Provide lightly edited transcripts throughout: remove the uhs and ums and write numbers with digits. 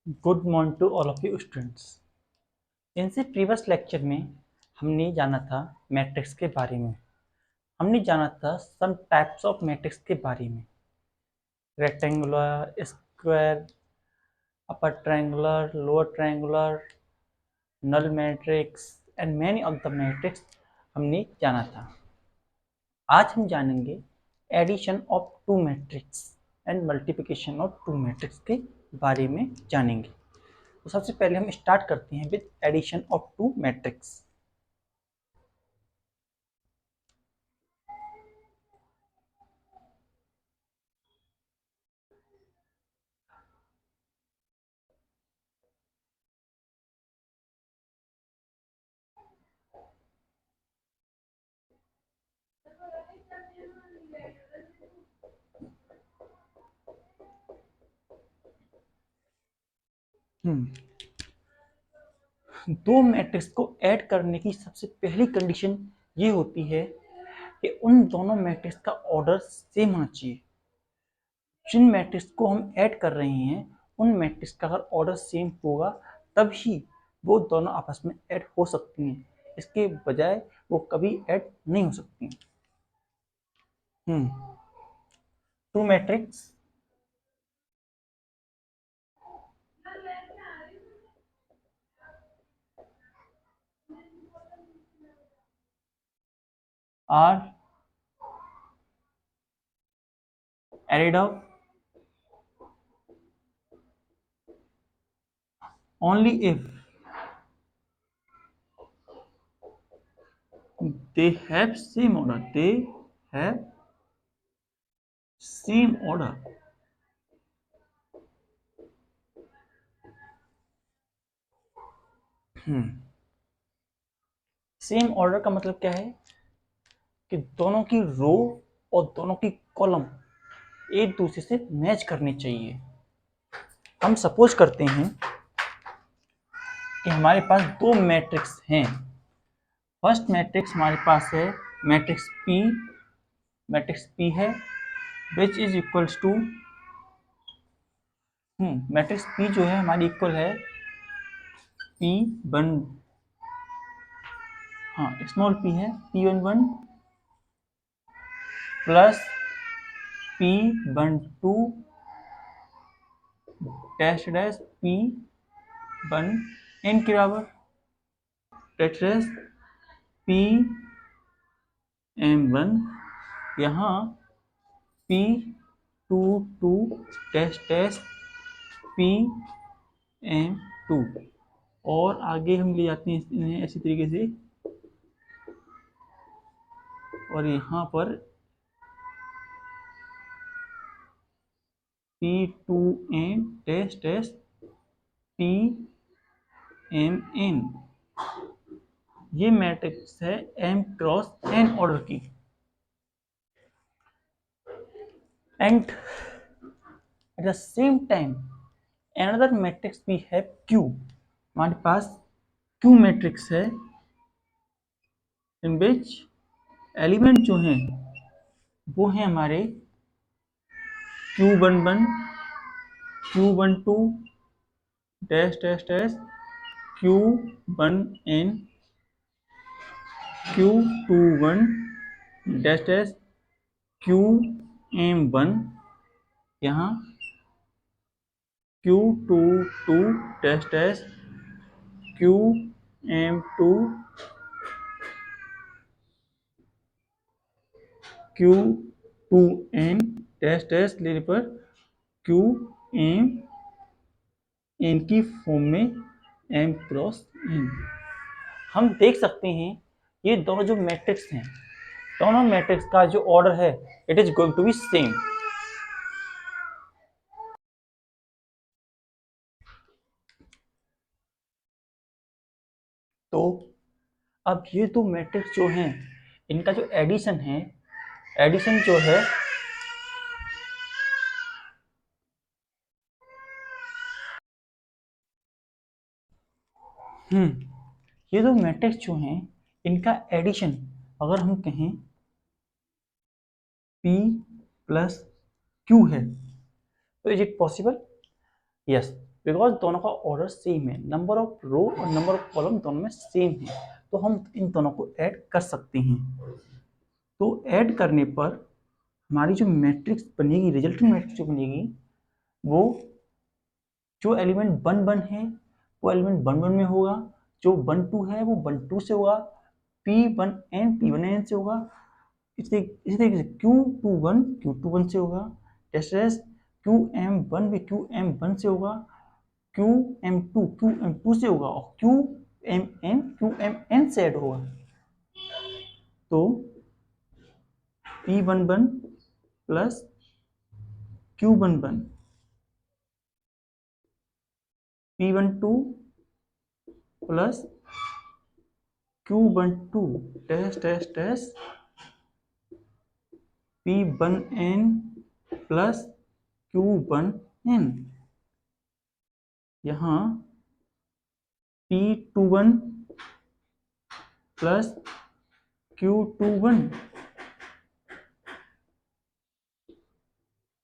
Good morning to all of you students. इनसे previous lecture में हमने जाना था मैट्रिक्स के बारे में। हमने जाना था सम टाइप्स ऑफ मैट्रिक्स के बारे में, rectangular, square, upper triangular, lower triangular, null matrix and many of the matrix हमने जाना था। आज हम जानेंगे addition of two matrix and multiplication of two matrix के बारे में जानेंगे। तो सबसे पहले हम स्टार्ट करते हैं with addition of two matrix. दो मैट्रिक्स को ऐड करने की सबसे पहली कंडीशन ये होती है कि उन दोनों मैट्रिक्स का ऑर्डर सेम होना चाहिए। जिन मैट्रिक्स को हम ऐड कर रहे हैं उन मैट्रिक्स का अगर ऑर्डर सेम होगा तभी वो दोनों आपस में ऐड हो सकती हैं, इसके बजाय वो कभी ऐड नहीं हो सकती। Two matrix are added up only if they have same order. They have same order. Same order का मतलब क्या है कि दोनों की रो और दोनों की कॉलम एक दूसरे से मैच करनी चाहिए। हम सपोज करते हैं कि हमारे पास दो मैट्रिक्स हैं। फर्स्ट मैट्रिक्स हमारे पास है मैट्रिक्स P है which is equals to matrix P जो है हमारी इक्वल है P1, स्मॉल p है P11 plus P12 dash dash P1n के बराबर डैश डैश P m1 यहाँ P22 dash dash P m2 और आगे हम ले जाते हैं इन्हें ऐसी तरीके से और यहाँ पर P2n डैश डैश Pmn। ये मैट्रिक्स है m क्रॉस n ऑर्डर की। And at the same time another matrix we have Q। हमारे पास Q मैट्रिक्स है इन विच एलिमेंट जो हैं वो हैं हमारे Q11 Q12 dash dash dash Q1n Q21 dash dash Qm1 यहाँ Q22 dash dash Qm2 Q2n dash dash लेने पर Qm की फॉर्म में m क्रॉस n। हम देख सकते हैं ये दोनों जो मैट्रिक्स हैं दोनों मैट्रिक्स का जो ऑर्डर है it is going to be same. तो अब ये दो मैट्रिक्स जो हैं इनका जो एडिशन है, एडिशन जो है ये दो मैट्रिक्स जो हैं इनका एडिशन अगर हम कहें P प्लस Q है तो is it possible? Yes, because दोनों का ऑर्डर सेम है, नंबर ऑफ रो और नंबर ऑफ कॉलम दोनों में सेम है, तो हम इन दोनों को ऐड कर सकते हैं। तो ऐड करने पर हमारी जो मैट्रिक्स बनेगी, रिजल्टिंग मैट्रिक्स जो बनेगी, वो जो एलिमेंट 1 1 है वो एलिमेंट 1 1 में होगा, जो 1 2 है वो 1 2 से होगा, P1n P1n से होगा, इस तरीके से Q21 Q21 से होगा, जैसे QM1 भी QM1 से होगा, QM2 QM2 से होगा, और QMN से ऐड होगा। तो P11 plus Q11, P12 plus Q12 dash dash dash P1n plus Q1n, यहाँ P21 plus Q21,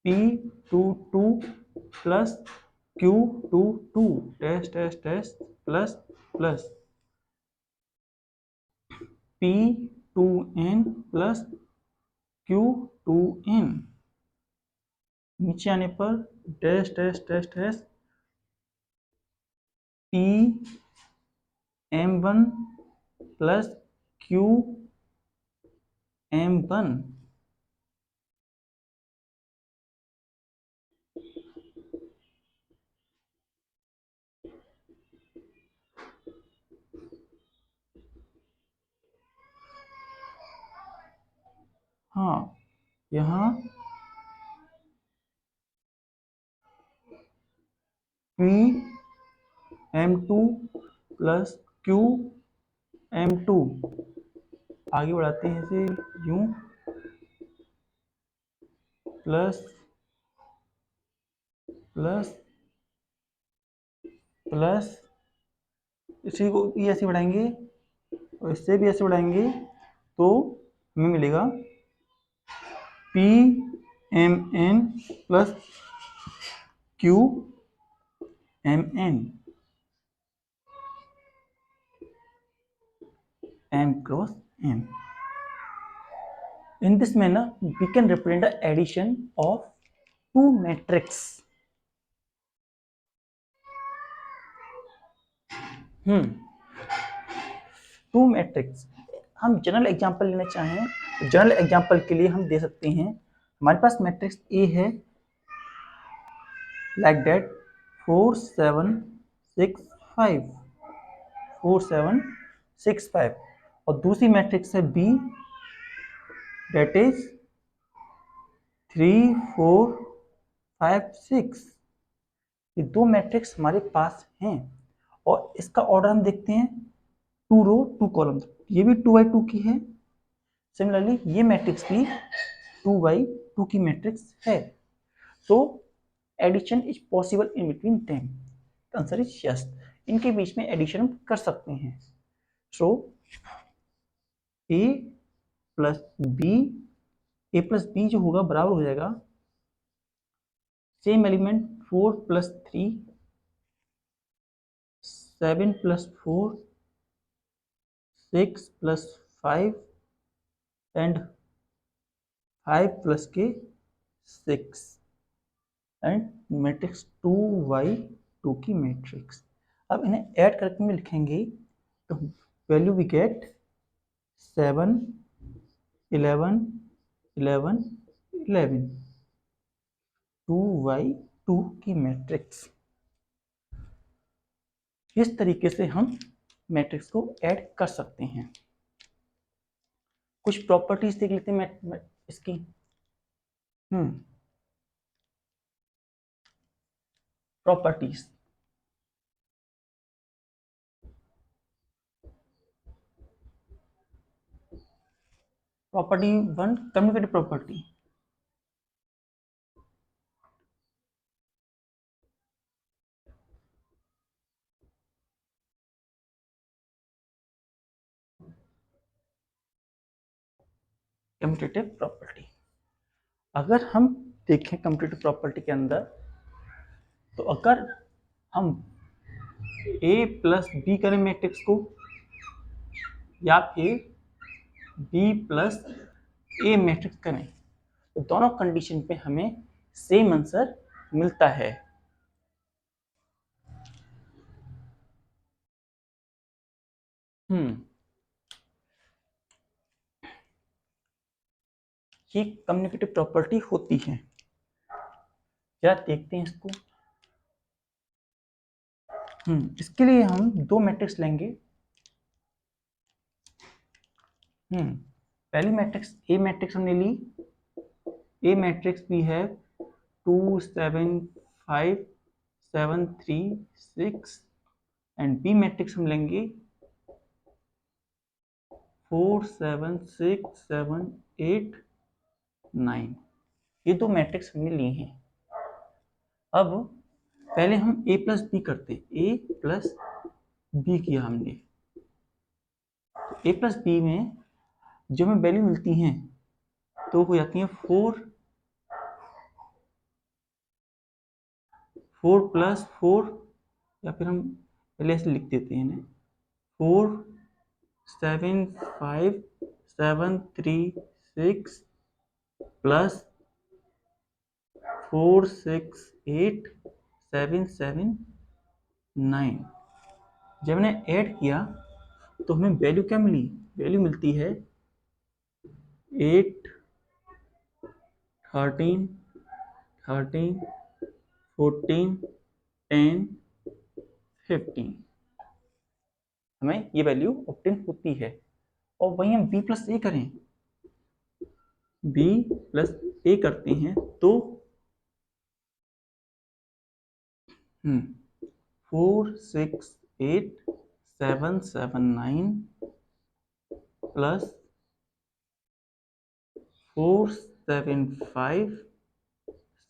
P22 plus Q22 dash dash dash plus plus P2n plus Q2n, नीचे आने पर dash dash dash dash P_m1 plus Q_m1, हाँ यहाँ P_m2 plus Q_m2, आगे बढ़ाते हैं इसे यूं, प्लस प्लस प्लस, इसी को ये ऐसे बढ़ाएंगे और इससे भी ऐसे बढ़ाएंगे, तो हमें मिलेगा P_m_n plus Q_m_n, m cross n. In this manner, we can represent the addition of two matrices. Two matrix. हम जनरल एग्जांपल लेना चाहें तो जनरल एग्जांपल के लिए हम दे सकते हैं, हमारे पास मैट्रिक्स ए है लाइक दैट 4 7 6 5 4 7 6 5, और दूसरी मैट्रिक्स है बी दैट इज 3 4 5 6। ये दो मैट्रिक्स हमारे पास हैं और इसका ऑर्डर हम देखते हैं 2 रो 2 कॉलम, ये भी 2 बाई 2 की है, सिमिलरली ये मैट्रिक्स भी 2 बाई 2 की मैट्रिक्स है, तो addition is possible in between them, answer is yes, इनके बीच में एडिशन हम कर सकते हैं। So A plus B, A plus B जो होगा बराबर हो जाएगा same element 4 plus 3 7 plus 4 6 plus 5 and 5 plus के 6 एंड मैट्रिक्स 2 की मैट्रिक्स। अब इन्हें ऐड करके में लिखेंगे तो वैल्यू वी गेट 7 11 11 11 2 की मैट्रिक्स। इस तरीके से हम मैट्रिक्स को ऐड कर सकते हैं। कुछ प्रॉपर्टीज देख लेते हैं इसकी। Properties, property 1 communicative property. Commutative property, अगर हम देखें कम्यूटेटिव प्रॉपर्टी के अंदर, तो अगर हम A प्लस बी करें मैट्रिक्स को या फिर B प्लस ए मैट्रिक्स करें, तो दोनों कंडीशन पे हमें सेम आंसर मिलता है। ये कम्युनिकेटिव प्रॉपर्टी होती है। क्या देखते हैं इसको। इसके लिए हम दो मैट्रिक्स लेंगे। पहली मैट्रिक्स ए मैट्रिक्स हमने ली। ए मैट्रिक्स भी है 2 7 5 7 3 6 एंड बी मैट्रिक्स हम लेंगे 4 7 6 7 8 9। ये दो मैट्रिक्स हमने ली हैं। अब पहले हम a प्लस बी करते, a प्लस बी किया हमने, तो a प्लस बी में जो हमें वैल्यू मिलती हैं तो हो जाती है 4 प्लस 4, या फिर हम पहले ऐसे लिख देते हैं ना, 4 7 5 7 3 6 प्लस 4 6 8 7 7 9। जब हमने ऐड किया तो हमें वैल्यू क्या मिली, वैल्यू मिलती है 8 13 13 14 10 15। हमें ये वैल्यू ऑब्टेन होती है। और वहीं हम b प्लस ए करें, b प्लस ए करते हैं तो 4 6 8 7 7 9 प्लस 4 7 5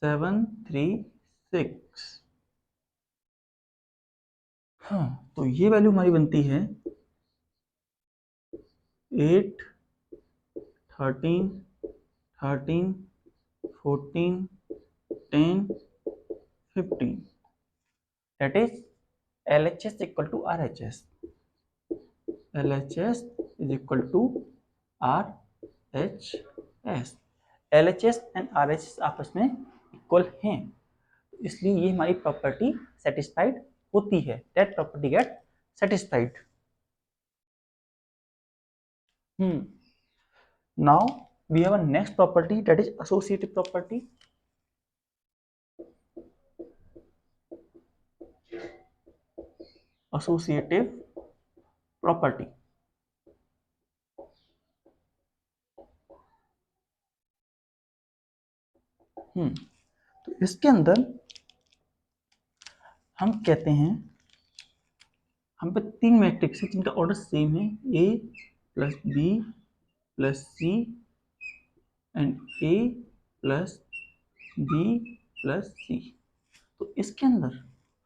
7 3 6। तो ये वैल्यू हमारी बनती है 8 13 13 14 10 15। That is LHS equal to RHS. LHS is equal to RHS. LHS and RHS आपस में इक्वल हैं, इसलिए ये हमारी प्रॉपर्टी सेटिस्फाइड होती है। That property get satisfied. Now we have a next property, that is associative property. Associative property. तो इसके अंदर हम कहते हैं, हम पे तीन मैट्रिक्स है जिनका ऑर्डर सेम है, a plus B plus C and a plus B plus C. तो इसके अंदर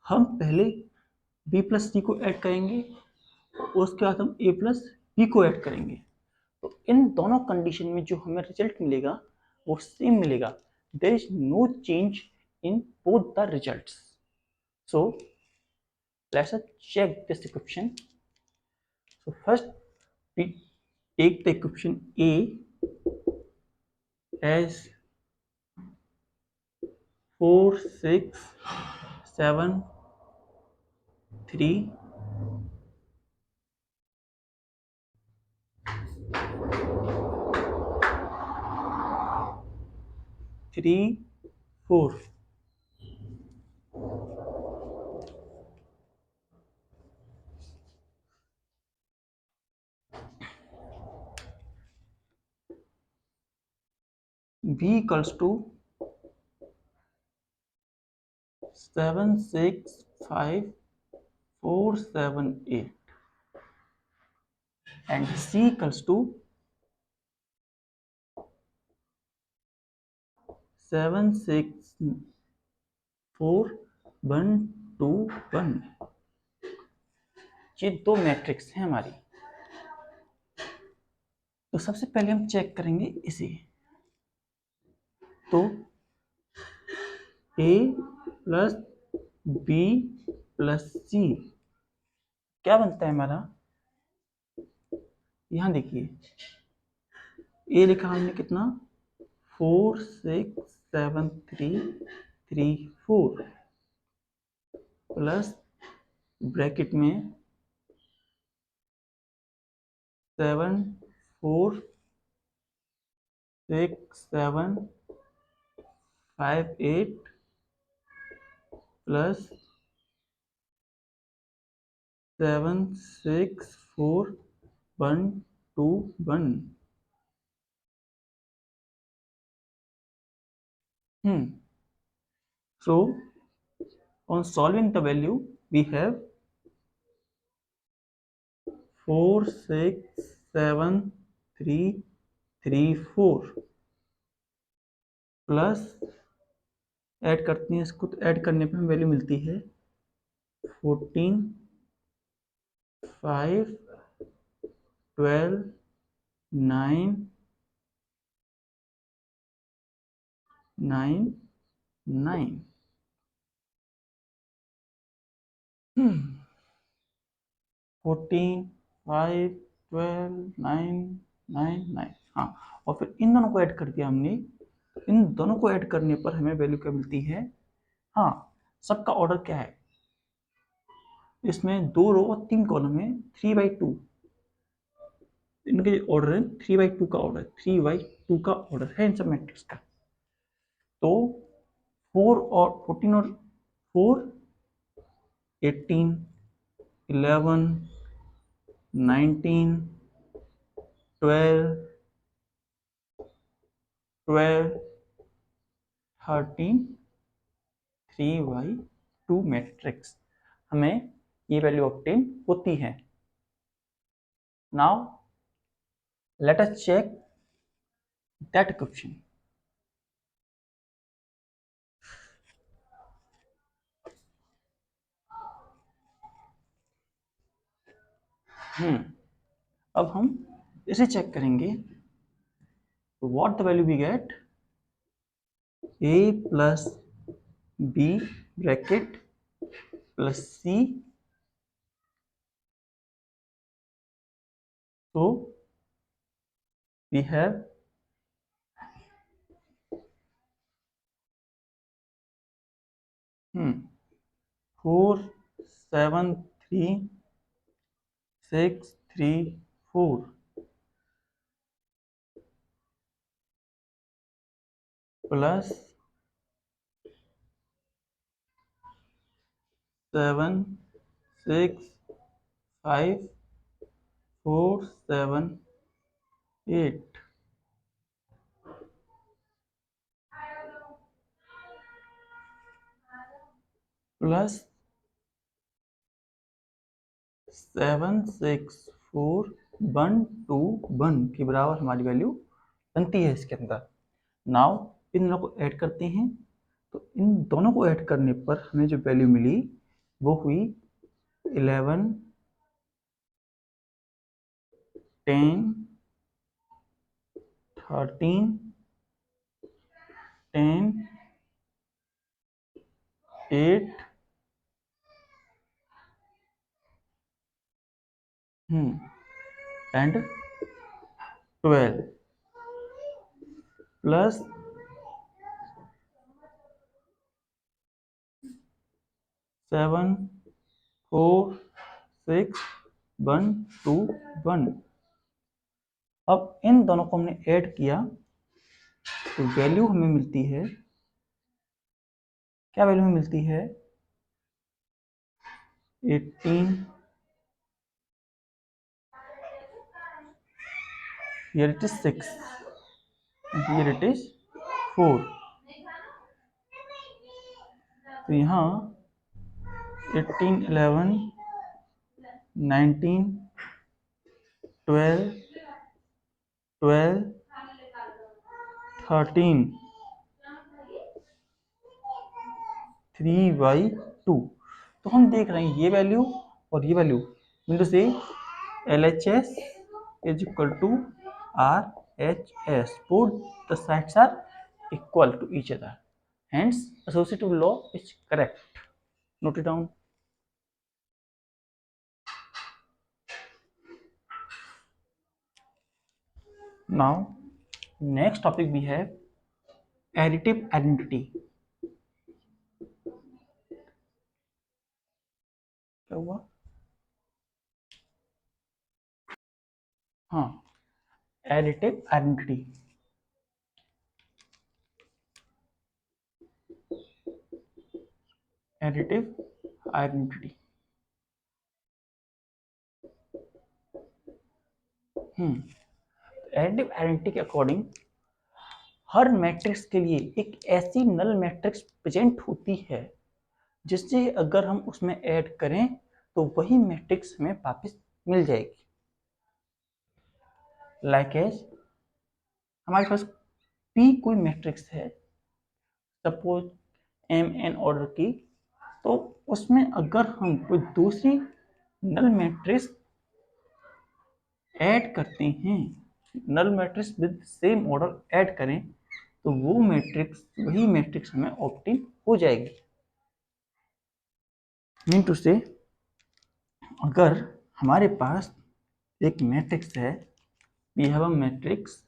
हम पहले b प्लस सी को ऐड करेंगे और उसके बाद हम a प्लस बी को ऐड करेंगे। तो इन दोनों कंडीशन में जो हमें रिजल्ट मिलेगा वो सेम मिलेगा। There is no change in both the results. So let's check this equation. So first we take the equation A as 4 6 7 3 3 4। B equals to 7 6 5 4 7 8 and C equals to 7 6 4 1 2 1। ये दो matrix हैं हमारी। तो सबसे पहले हम चेक करेंगे इसे। तो a प्लस बी प्लस सी क्या बनता है हमारा, यहाँ देखिए ए लिखा हमने कितना 46734 प्लस ब्रैकेट में 7465758 plus 764121। So on solving the value we have 46734 plus add करते हैं इसको, तो ऐड करने पे हमें वैल्यू मिलती है 14 5 12 9 9 9। 14 5 12 9 9 9। हाँ, और फिर इन दोनों को ऐड कर दिया हमने, इन दोनों को ऐड करने पर हमें वैल्यू क्या मिलती है। हाँ, सबका ऑर्डर क्या है, इसमें 2 रो और 3 कॉलम है, 3/2 इनके ऑर्डर है, 3/2 का ऑर्डर, 3/2 का ऑर्डर है इन सब मैट्रिक्स का। तो 4 और 14 और 4 18 11 19 12 12 13 3/2 मैट्रिक्स हमें ये वैल्यू ऑब्टेन होती है। Now let us check that question. अब हम इसे चेक करेंगे, तो what the value we get, a plus B bracket plus C, so we have 473,634 plus 765,478 plus 764,121 के बराबर हमारी वैल्यू बनती है इसके अंदर। नाउ इन दोनों को ऐड करते हैं, तो इन दोनों को ऐड करने पर हमें जो वैल्यू मिली वो हुई 11 10 13 10 8 एंड 12 प्लस 746,121। अब इन दोनों को हमने ऐड किया तो वैल्यू हमें मिलती है, क्या वैल्यू हमें मिलती है 18, here it is 6 and here it is 4। तो यहाँ 18 11 19 12 12 13 3/2। तो हम देख रहे हैं ये वैल्यू और ये वैल्यू मीन से LHS is equal to RHS, both the sides are equal to each other, hence associative law is correct. Note it down. Now next topic भी है एडिटिव आइडेंटिटी। क्या हुआ? हाँ, additive identity. Additive identity additive identity के according हर matrix के लिए एक ऐसी नल मैट्रिक्स प्रेजेंट होती है जिससे अगर हम उसमें ऐड करें तो वही मैट्रिक्स हमें वापस मिल जाएगी। लाइक एज हमारे पास P कोई मैट्रिक्स है, सपोज M n ऑर्डर की, तो उसमें अगर हम कोई दूसरी नल मैट्रिक्स ऐड करते हैं, null matrix with same order add करें, तो वो मैट्रिक्स वही मैट्रिक्स हमें ऑब्टेन हो जाएगी। मीन टू से अगर हमारे पास एक मैट्रिक्स है, we have a matrix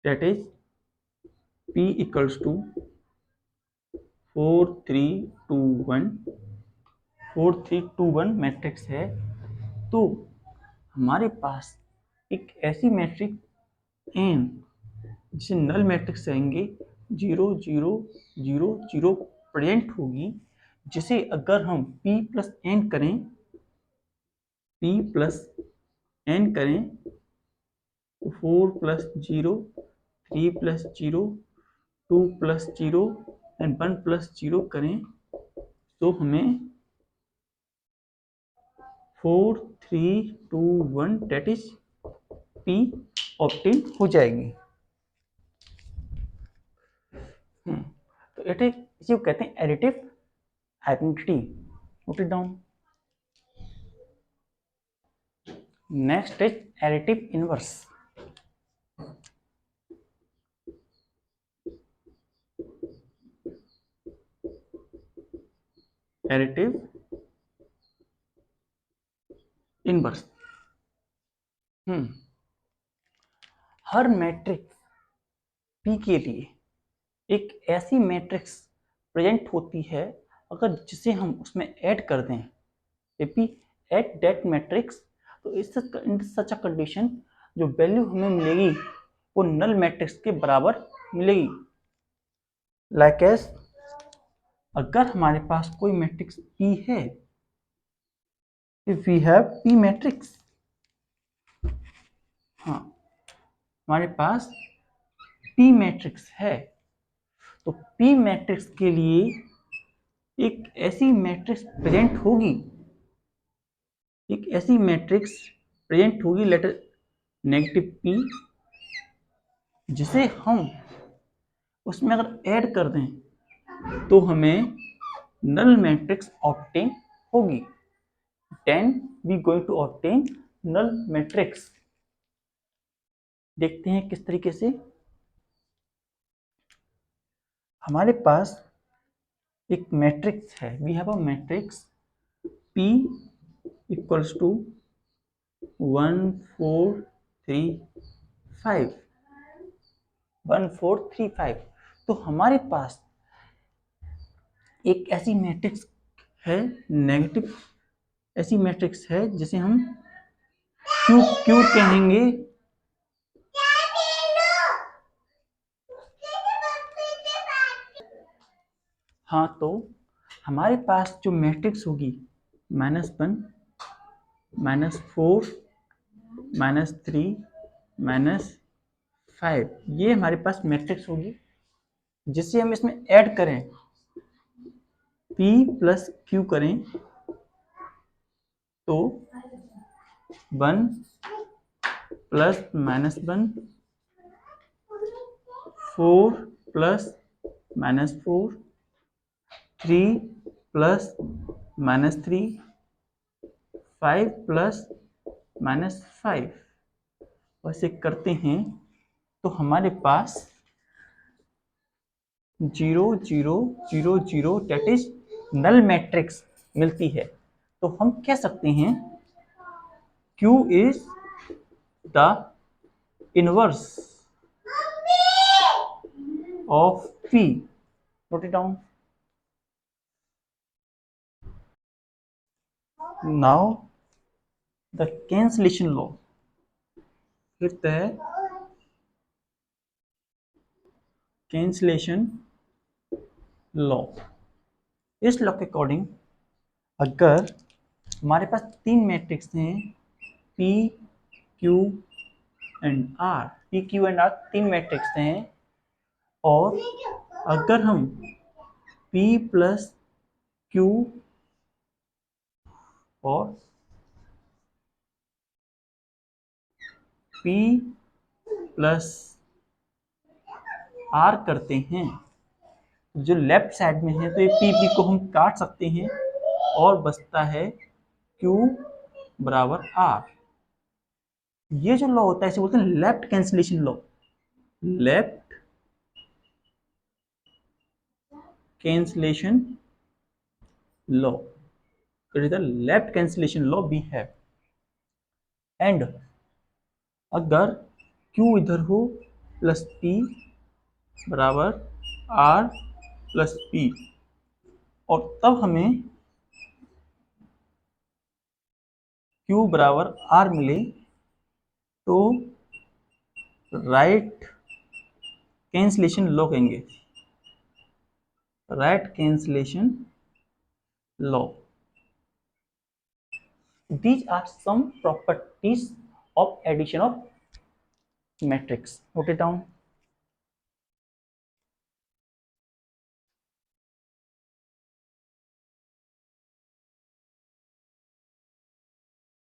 that is P equals to 4 3 2 1 4 3 2 1 matrix है, तो हमारे पास एक ऐसी मैट्रिक्स n जिसे नल मैट्रिक्स कहेंगे 0 0 0 0 प्रेजेंट होगी, जिसे अगर हम p प्लस n करें, p प्लस n करें, 4 plus 0 3 plus 0 2 plus 0 and 1 plus 0 करें, तो हमें 4 3 2 1 डेट इज p ऑब्टेन हो जाएगी। तो इसी को कहते हैं additive identity. Note it down. Next is additive inverse. Additive inverse her matrix P के लिए एक ऐसी मैट्रिक्स प्रेजेंट होती है, अगर जिसे हम उसमें ऐड कर दें, if we add that matrix, तो इन सच अ कंडीशन जो वैल्यू हमें मिलेगी वो नल मैट्रिक्स के बराबर मिलेगी। लाइक एज अगर हमारे पास कोई मैट्रिक्स P है, if we have P matrix, हाँ हमारे पास P मैट्रिक्स है, तो P मैट्रिक्स के लिए एक ऐसी मैट्रिक्स प्रेजेंट होगी, एक ऐसी मैट्रिक्स प्रेजेंट होगी लेटर नेगेटिव P, जिसे हम उसमें अगर ऐड कर दें तो हमें नल मैट्रिक्स ऑब्टेन होगी। Then we going to obtain null matrix. देखते हैं किस तरीके से। हमारे पास एक मैट्रिक्स है, we have a matrix P equals to 1 4 3 5 1 4 3 5। तो हमारे पास एक ऐसी मैट्रिक्स है नेगेटिव, ऐसी मैट्रिक्स है जिसे हम क्यू कहेंगे। हाँ, तो हमारे पास जो मैट्रिक्स होगी -1 -4 -3 -5, ये हमारे पास मैट्रिक्स होगी, जिसे हम इसमें ऐड करें, P प्लस Q करें, तो 1 प्लस -1 4 प्लस -4 3 प्लस -3 5 प्लस -5 वैसे करते हैं तो हमारे पास 0 0 0 0 डेट इज नल मैट्रिक्स मिलती है। तो हम कह सकते हैं Q is the inverse of P. Note it down. Now the cancellation law. फिर है cancellation law. इस लॉ के अकॉर्डिंग अगर हमारे पास तीन मैट्रिक्स हैं P, Q and R, P, Q and R तीन मैट्रिक्स हैं, और अगर हम P प्लस Q और P प्लस R करते हैं, जो लेफ्ट साइड में है तो ये P को हम काट सकते हैं और बचता है Q बराबर R. ये जो लॉ होता है इसे बोलते हैं left cancellation law. Left cancellation law is the left cancellation law we have. And अगर Q इधर हो प्लस P बराबर R प्लस P, और तब हमें Q बराबर R मिले, तो राइट कैंसिलेशन लॉ कहेंगे. Right cancellation law. These are some properties of addition of matrix. Note it down.